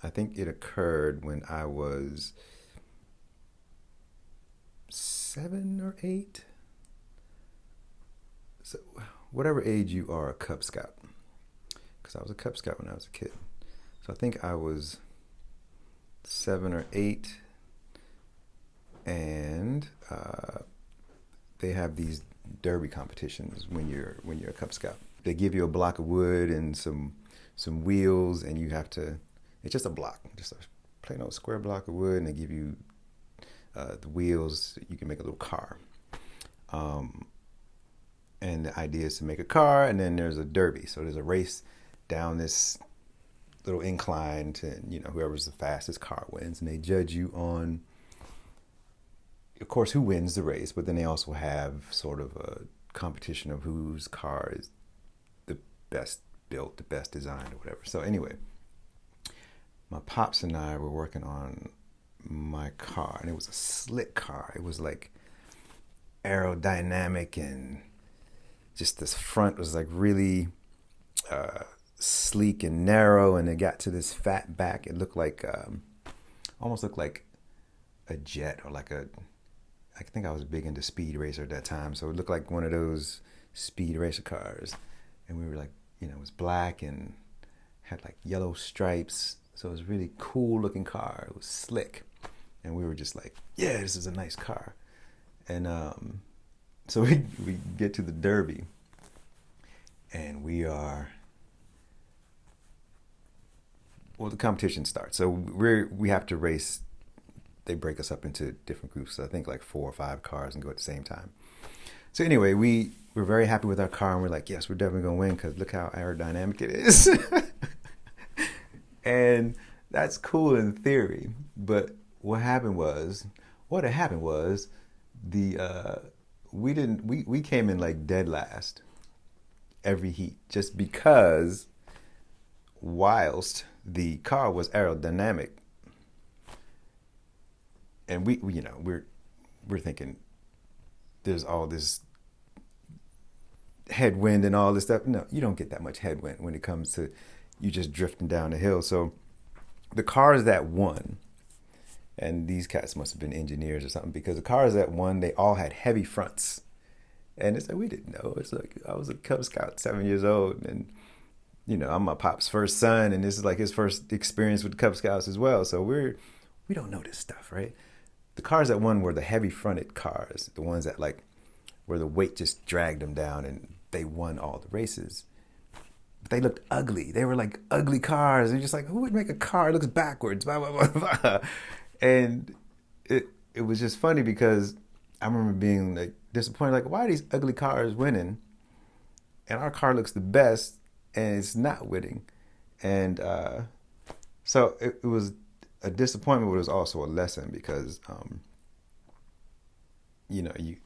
I think it occurred when I was 7 or 8. So, whatever age you are a Cub Scout, because I was a Cub Scout when I was a kid. So I think I was 7 or 8, and they have these derby competitions when you're a Cub Scout. They give you a block of wood and some wheels, and you have to. It's just a block, just a plain old square block of wood, and they give you the wheels. You can make a little car. And the idea is to make a car, and then there's a derby. So there's a race down this little incline to, whoever's the fastest car wins, and they judge you on, of course, who wins the race, but then they also have sort of a competition of whose car is the best built, the best designed, or whatever. So anyway, my pops and I were working on my car, and it was a slick car. It was like aerodynamic, and just this front was like really sleek and narrow, and it got to this fat back. It looked like almost looked like a jet, or like I think I was big into Speed Racer at that time, so it looked like one of those Speed Racer cars. And we were like, it was black and had like yellow stripes, so it was a really cool looking car. It was slick, and we were just like, yeah, this is a nice car. And so we get to the derby, and the competition starts. So we have to race. They break us up into different groups. So I think like 4 or 5 cars and go at the same time. So anyway, we're very happy with our car, and we're like, yes, we're definitely gonna win because look how aerodynamic it is. And that's cool in theory, but what had happened was the we came in like dead last every heat, just because whilst the car was aerodynamic, and we're thinking there's all this headwind and all this stuff. No, you don't get that much headwind when it comes to you just drifting down the hill. So the cars that won, and these cats must have been engineers or something, because the cars that won, they all had heavy fronts. And it's like, we didn't know. It's like, I was a Cub Scout, 7 years old, and I'm my pop's first son, and this is like his first experience with Cub Scouts as well. So we don't know this stuff, right? The cars that won were the heavy fronted cars, the ones that like where the weight just dragged them down, and they won all the races. But they looked ugly. They were like ugly cars. And you're just like, who would make a car that looks backwards? Blah, blah, blah, blah. And it was just funny because I remember being like disappointed, like, why are these ugly cars winning? And our car looks the best, and it's not winning. And so it was a disappointment, but it was also a lesson because, you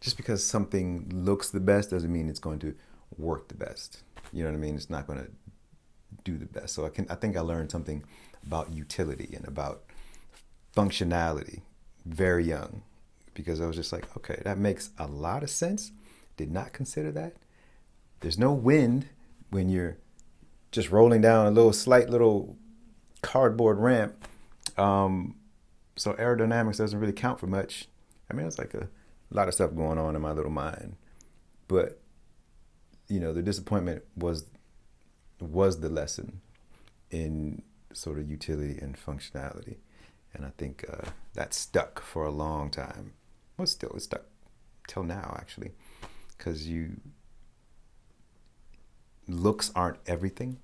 just because something looks the best doesn't mean it's going to work the best. You know what I mean? It's not going to do the best. So I think I learned something about utility and about functionality very young, because I was just like, okay, that makes a lot of sense. Did not consider that. There's no wind when you're just rolling down a slight little cardboard ramp. So aerodynamics doesn't really count for much. I mean, it's like a lot of stuff going on in my little mind. But, the disappointment was the lesson in sort of utility and functionality. And I think that stuck for a long time. Well, it's stuck till now, actually, because looks aren't everything.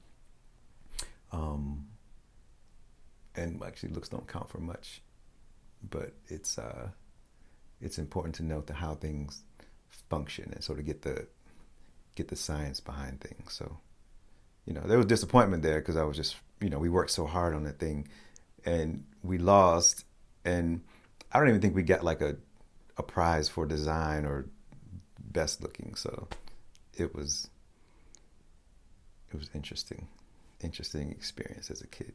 And actually, looks don't count for much. But it's important to note how things function and sort of get the science behind things. So, there was disappointment there because I was just, we worked so hard on that thing, and we lost. And I don't even think we got like a prize for design or best looking. So it was interesting experience as a kid.